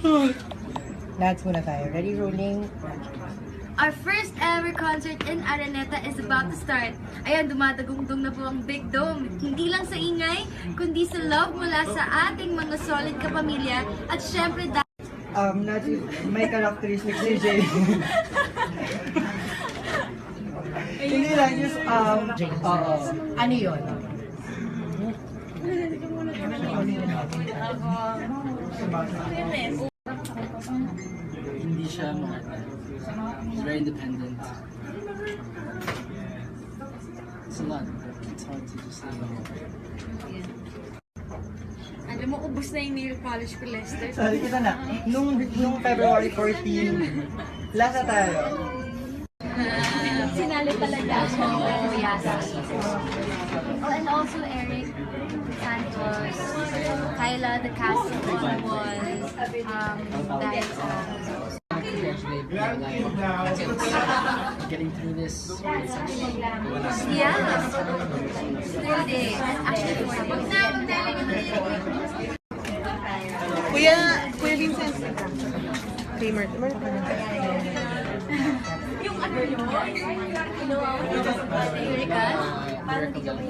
Lads muna tayo. Ready, rolling? Our first ever concert in Araneta is about to start. Ayan, dumadagong-dong na po ang Big Dome. Hindi lang sa ingay, kundi sa love mula sa ating mga solid kapamilya at syempre May characteristics si Jay. Hindi lang, just, oo. Ano yun? Hindi siya he's very independent. It's a lot. It's hard to just say. Alam mo, ubus na yung nail polish ko, Lester. Sabi kita na, nung February 14, lasa tayo. Sinali talaga ako. Yes. Oh, and also Eric Santos, Kyla, the cast of On Wall, dahil sa... Getting through this. Yeah. 3 days. Actually, 4 days. Kuya Vincent. Kay Martin. Yung ano yun? Erika?